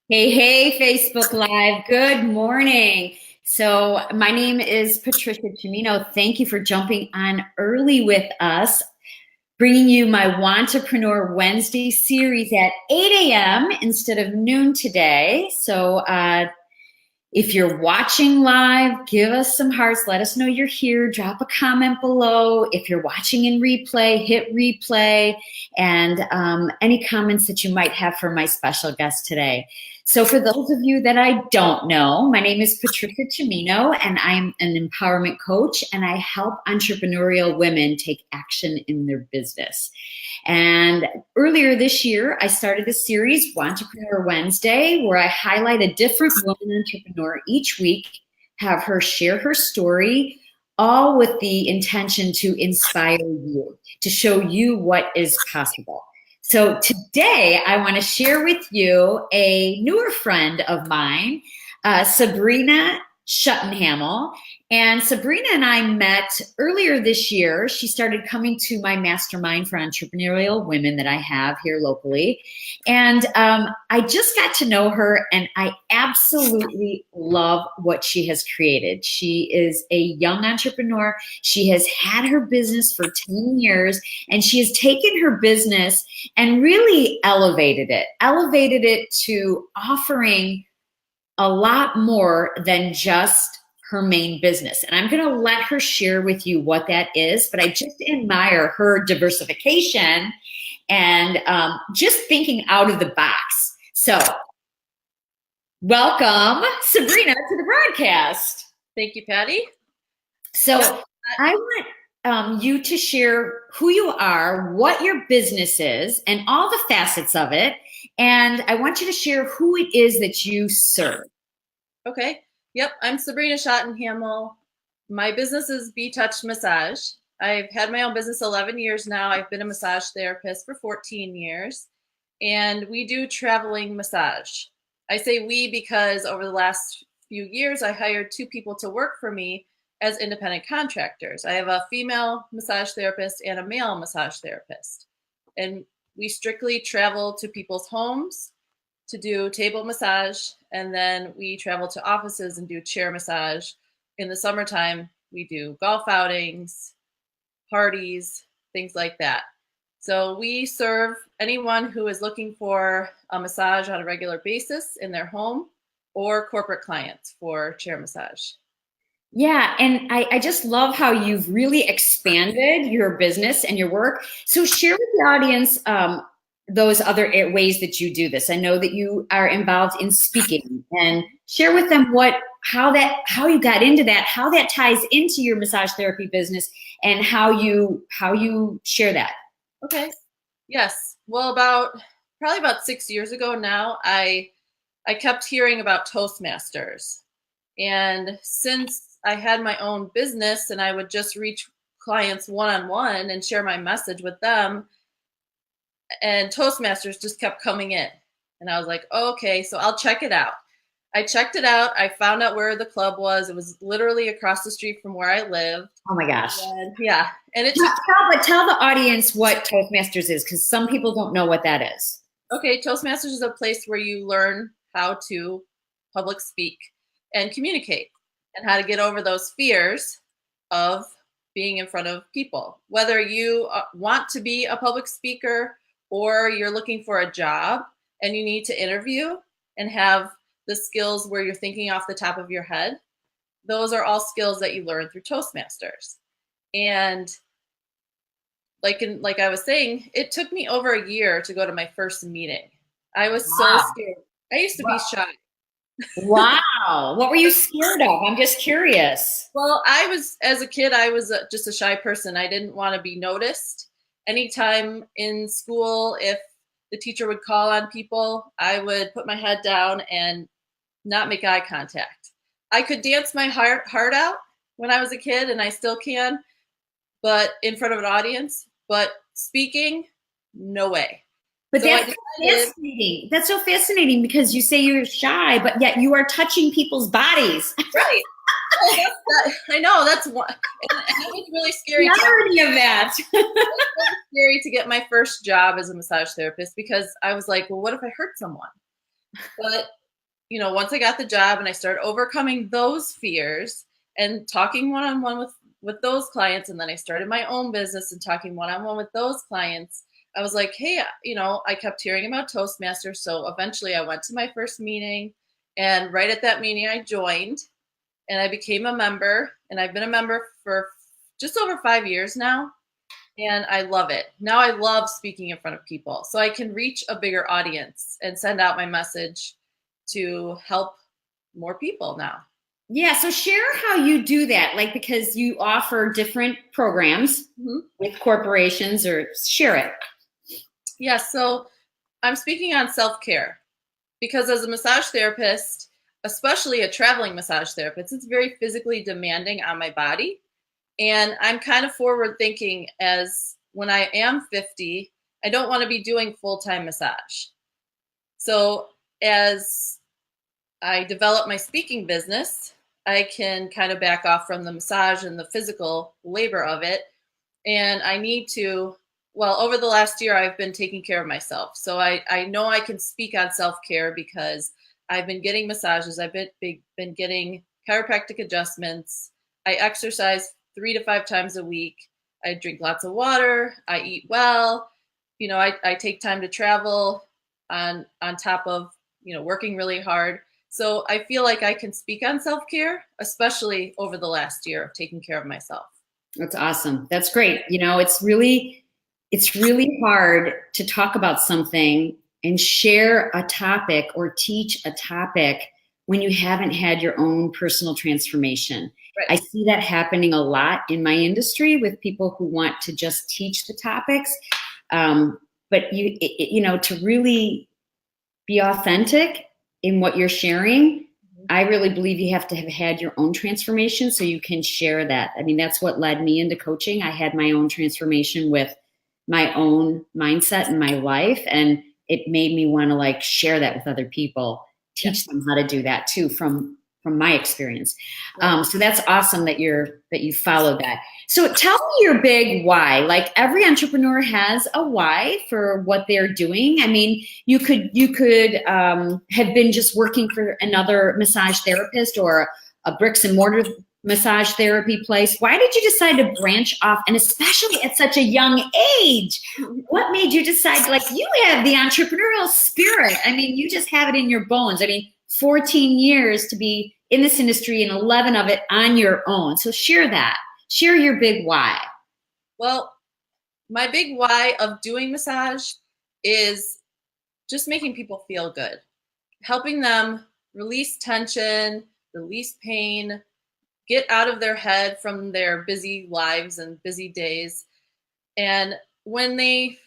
Hey, hey, Facebook Live. Good morning. So, my name is Patricia Cimino. Thank you for jumping on early with us, bringing you my Wantrepreneur Wednesday series at 8 a.m. instead of noon today. If you're watching live, give us some hearts. Let us know you're here. Drop a comment below. If you're watching in replay, hit replay, and any comments that you might have for my special guest today. So, for those of you that I don't know, my name is Patricia Cimino, and I'm an empowerment coach, and I help entrepreneurial women take action in their business. And earlier this year, I started a series, Wantrepreneur Wednesday, where I highlight a different woman entrepreneur each week, have her share her story, all with the intention to inspire you, to show you what is possible. So today, I want to share with you a newer friend of mine, Sabrina Schottenhamel. And Sabrina and I met earlier this year. She started coming to my mastermind for entrepreneurial women that I have here locally. And I just got to know her, and I absolutely love what she has created. She is a young entrepreneur. She has had her business for 10 years, and she has taken her business and really elevated it to offering a lot more than just her main business. And I'm going to let her share with you what that is, but I just admire her diversification and just thinking out of the box. So, welcome, Sabrina, to the broadcast. Thank you, Patty. So, Yep. I want you to share who you are, what your business is, and all the facets of it. And I want you to share who it is that you serve. Okay. Yep. I'm Sabrina Schottenhamel. My business is Be Touched Massage. I've had my own business 11 years now. I've been a massage therapist for 14 years, and we do traveling massage. I say we because over the last few years, I hired two people to work for me as independent contractors. I have a female massage therapist and a male massage therapist, and we strictly travel to people's homes to do table massage, and then we travel to offices and do chair massage. In the summertime, we do golf outings, parties, things like that. So we serve anyone who is looking for a massage on a regular basis in their home, or corporate clients for chair massage. Yeah, and I just love how you've really expanded your business and your work. So share with the audience those other ways that you do this. I know that you are involved in speaking, and share with them how you got into that, how that ties into your massage therapy business, and how you share that. Okay. Yes. Well, probably about 6 years ago now, I kept hearing about Toastmasters. And since I had my own business and I would just reach clients one-on-one and share my message with them, and Toastmasters just kept coming in. And I was like, oh, okay, so I'll check it out. I checked it out. I found out where the club was. It was literally across the street from where I lived. Oh my gosh. And yeah. And it Tell, took but tell the audience what Toastmasters is, because some people don't know what that is. Okay, Toastmasters is a place where you learn how to public speak and communicate, and how to get over those fears of being in front of people. Whether you want to be a public speaker, or you're looking for a job and you need to interview and have the skills where you're thinking off the top of your head, those are all skills that you learn through Toastmasters. And like I was saying, it took me over a year to go to my first meeting. I was so Wow. scared. I used to be shy. Wow. What were you scared of? I'm just curious. Well, as a kid, I was just a shy person. I didn't want to be noticed. Anytime in school, if the teacher would call on people, I would put my head down and not make eye contact. I could dance my heart out when I was a kid, and I still can, but in front of an audience. But speaking, no way. But So I that's decided, fascinating. That's so fascinating because you say you're shy, but yet you are touching people's bodies. right. I know that's one, and it was really scary. The irony of that. Scary to get my first job as a massage therapist, because I was like, well, what if I hurt someone? But once I got the job and I started overcoming those fears and talking one-on-one with those clients, and then I started my own business and talking one-on-one with those clients, I was like, hey, I kept hearing about Toastmasters. So eventually I went to my first meeting, and right at that meeting I joined and I became a member, and I've been a member for just over 5 years now. And I love it. Now I love speaking in front of people so I can reach a bigger audience and send out my message to help more people now. Yeah, so share how you do that, like because you offer different programs Mhm. with corporations, or share it. Yeah, so I'm speaking on self care because as a massage therapist, especially a traveling massage therapist, it's very physically demanding on my body. And I'm kind of forward thinking as when I am 50, I don't want to be doing full time massage. So as I develop my speaking business, I can kind of back off from the massage and the physical labor of it. And I need to, well, over the last year, I've been taking care of myself. So I know I can speak on self care because I've been getting massages, I've been getting chiropractic adjustments, I exercise 3 to 5 times a week, I drink lots of water, I eat well, I take time to travel on top of working really hard. So I feel like I can speak on self care, especially over the last year of taking care of myself. That's awesome. That's great. It's really hard to talk about something and share a topic or teach a topic when you haven't had your own personal transformation. Right. I see that happening a lot in my industry with people who want to just teach the topics. But to really be authentic in what you're sharing, I really believe you have to have had your own transformation so you can share that. I mean, that's what led me into coaching. I had my own transformation with my own mindset in my life, and it made me want to like share that with other people, Yeah. teach them how to do that too from my experience. Right. So that's awesome that you followed that. So tell me your big why. Like every entrepreneur has a why for what they're doing. I mean, you could have been just working for another massage therapist or a bricks and mortar massage therapy place. Why did you decide to branch off, and especially at such a young age? What made you decide? Like you have the entrepreneurial spirit. I mean, you just have it in your bones. I mean, 14 years to be in this industry and 11 of it on your own. So share that. Share your big why. Well, my big why of doing massage is just making people feel good, helping them release tension, release pain, get out of their head from their busy lives and busy days. And when they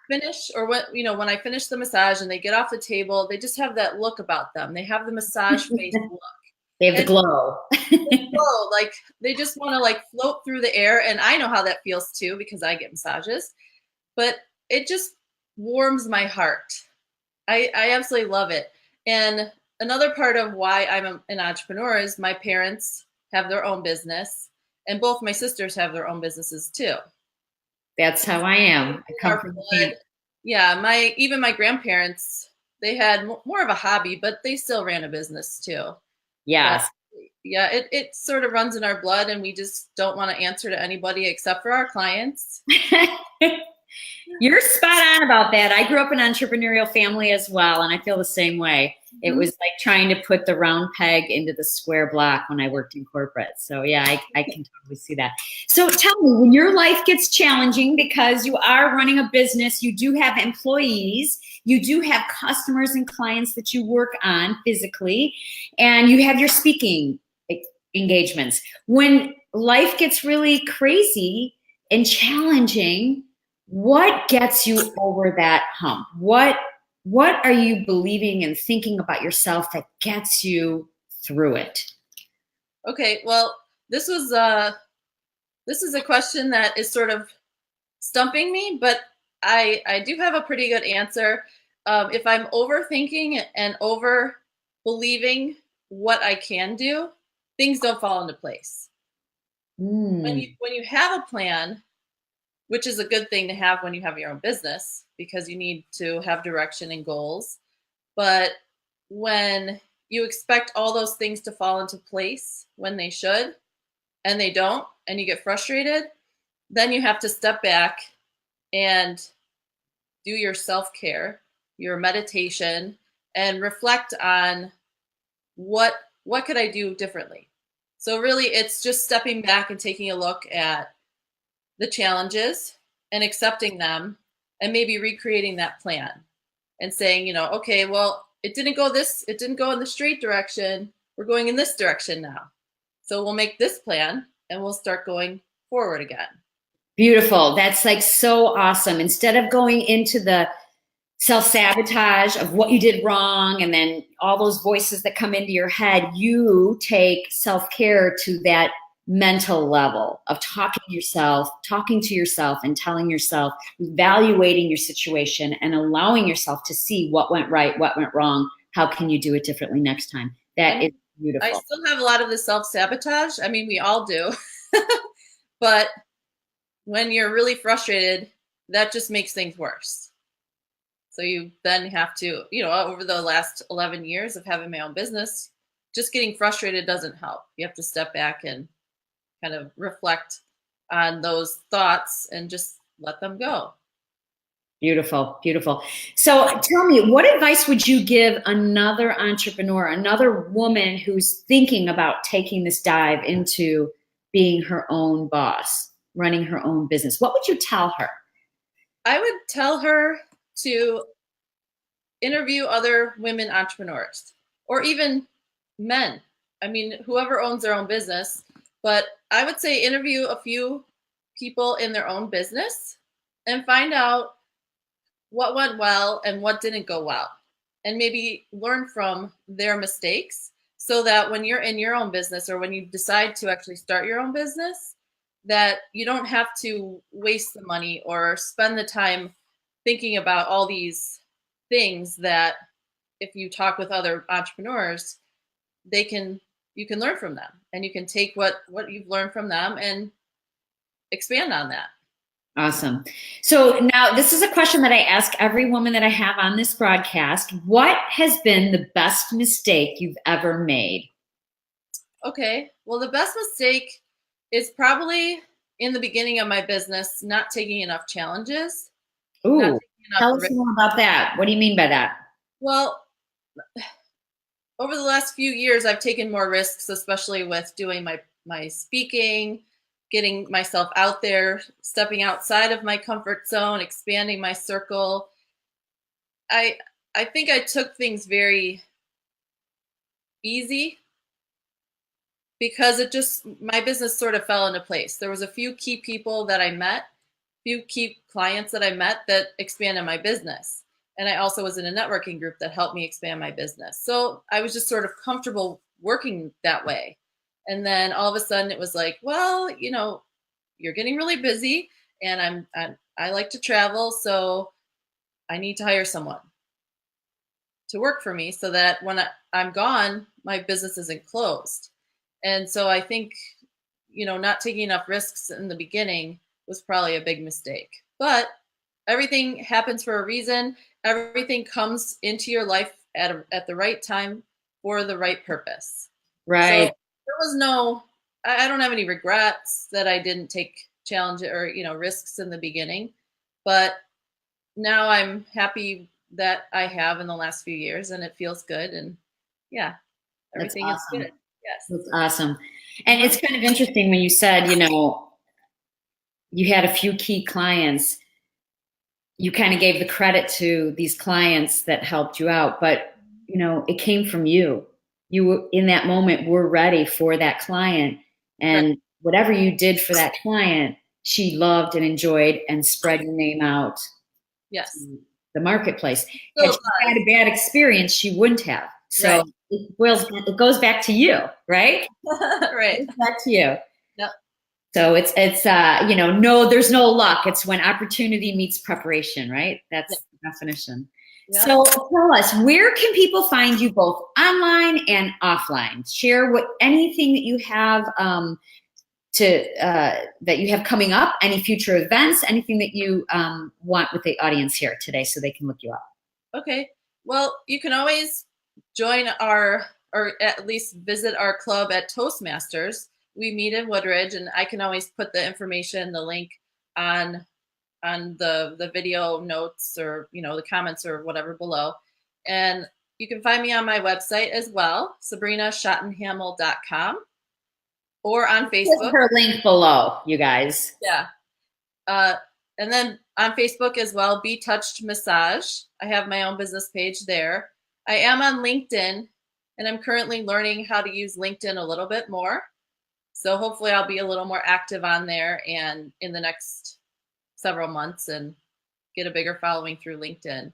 finish, or when I finish the massage and they get off the table, they just have that look about them. They have the massage face look. They have the And glow. flow, like they just want to like float through the air. And I know how that feels too because I get massages, but it just warms my heart. I absolutely love it. And another part of why an entrepreneur is my parents have their own business, and both my sisters have their own businesses too. That's how I am. I come Our from the blood, family. yeah, even my grandparents, they had more of a hobby, but they still ran a business too. But Yes. yeah, it sort of runs in our blood, and we just don't want to answer to anybody except for our clients. You're spot on about that. I grew up in an entrepreneurial family as well, and I feel the same way. It Mhm. was like trying to put the round peg into the square block when I worked in corporate. So, yeah, I can totally see that. So, tell me, when your life gets challenging because you are running a business, you do have employees, you do have customers and clients that you work on physically, and you have your speaking engagements. When life gets really crazy and challenging, what gets you over that hump? What are you believing and thinking about yourself that gets you through it? Okay, well, this is a question that is sort of stumping me, but I do have a pretty good answer. If I'm overthinking and over believing what I can do, things don't fall into place. Mm, When you have a plan, which is a good thing to have when you have your own business because you need to have direction and goals. But when you expect all those things to fall into place when they should, and they don't, and you get frustrated, then you have to step back and do your self-care, your meditation, and reflect on what what could I do differently. So really it's just stepping back and taking a look at the challenges and accepting them, and maybe recreating that plan and saying, okay, well, it didn't go in the straight direction. We're going in this direction now. So we'll make this plan and we'll start going forward again. Beautiful. That's like so awesome. Instead of going into the self-sabotage of what you did wrong and then all those voices that come into your head, you take self-care to that mental level of talking to yourself and telling yourself, evaluating your situation and allowing yourself to see what went right, what went wrong, how can you do it differently next time. That is beautiful. I still have a lot of the self-sabotage. I mean, we all do. But when you're really frustrated, that just makes things worse. So you then have to, over the last 11 years of having my own business, just getting frustrated doesn't help. You have to step back and kind of reflect on those thoughts and just let them go. Beautiful, beautiful. So tell me, what advice would you give another entrepreneur, another woman who's thinking about taking this dive into being her own boss, running her own business? What would you tell her? I would tell her to interview other women entrepreneurs, or even men. I mean, whoever owns their own business. But I would say interview a few people in their own business and find out what went well and what didn't go well, and maybe learn from their mistakes, so that when you're in your own business, or when you decide to actually start your own business, that you don't have to waste the money or spend the time thinking about all these things that, if you talk with other entrepreneurs, you can learn from them, and you can take what you've learned from them and expand on that. Awesome. So now this is a question that I ask every woman that I have on this broadcast. What has been the best mistake you've ever made? Okay. Well, the best mistake is probably in the beginning of my business, not taking enough challenges. Ooh, tell us more about that. What do you mean by that? Well, over the last few years, I've taken more risks, especially with doing my speaking, getting myself out there, stepping outside of my comfort zone, expanding my circle. I think I took things very easy, because my business sort of fell into place. There was a few key people that I met, few key clients that I met that expanded my business. And I also was in a networking group that helped me expand my business. So I was just sort of comfortable working that way. And then all of a sudden it was like, well, you're getting really busy, and I like to travel, so I need to hire someone to work for me, so that when I'm gone, my business isn't closed. And so I think, not taking enough risks in the beginning was probably a big mistake. But everything happens for a reason. Everything comes into your life at the right time for the right purpose. Right. So there was I don't have any regrets that I didn't take challenges or, risks in the beginning. But now I'm happy that I have in the last few years, and it feels good. And yeah, everything is good. Yes. That's awesome. And it's kind of interesting when you said, you had a few key clients. You kind of gave the credit to these clients that helped you out, but it came from you. You in that moment were ready for that client, and right. Whatever you did for that client, she loved and enjoyed and spread your name out. Yes. To the marketplace. Had she had a bad experience, she wouldn't have. So right. It goes back to you, right? Right. It goes back to you. Yep. So it's no, there's no luck. It's when opportunity meets preparation, right? That's the definition. Yep. So tell us, where can people find you both online and offline? Share anything that you have that you have coming up, any future events, anything that you want with the audience here today, so they can look you up. Okay. Well, you can always join our, or at least visit our club at Toastmasters. We meet in Woodridge, and I can always put the information, the link on the video notes, or the comments or whatever below. And you can find me on my website as well, SabrinaSchottenhamel.com, or on Facebook. Her link below, you guys. Yeah. And then on Facebook as well, Be Touched Massage. I have my own business page there. I am on LinkedIn, and I'm currently learning how to use LinkedIn a little bit more. So hopefully I'll be a little more active on there and in the next several months and get a bigger following through LinkedIn.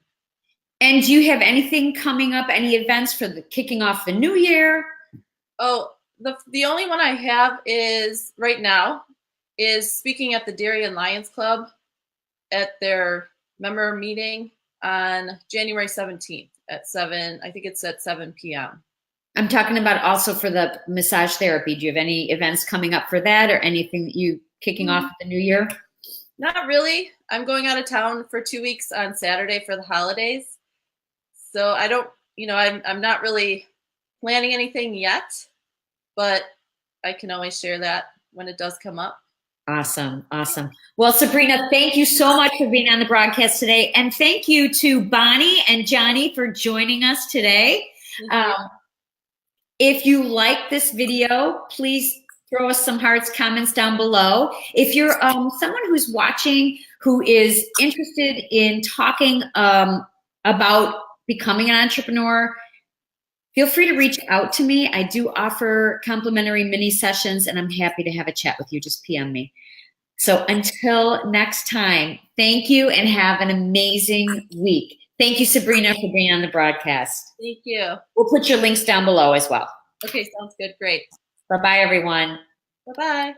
And do you have anything coming up, any events for the kicking off the new year? Oh, the only one I have is right now is speaking at the Dairy and Lions Club at their member meeting on January 17th at 7, I think it's at 7 p.m. I'm talking about also for the massage therapy. Do you have any events coming up for that, or anything that you kicking off the new year? Not really. I'm going out of town for 2 weeks on Saturday for the holidays. So I don't, I'm not really planning anything yet, but I can always share that when it does come up. Awesome. Awesome. Well, Sabrina, thank you so much for being on the broadcast today. And thank you to Bonnie and Johnny for joining us today. If you like this video, please throw us some hearts, comments down below. If you're someone who's watching who is interested in talking about becoming an entrepreneur, feel free to reach out to me. I do offer complimentary mini sessions, and I'm happy to have a chat with you. Just PM me. So until next time, thank you and have an amazing week. Thank you, Sabrina, for being on the broadcast. Thank you. We'll put your links down below as well. Okay, sounds good. Great. Bye-bye, everyone. Bye-bye.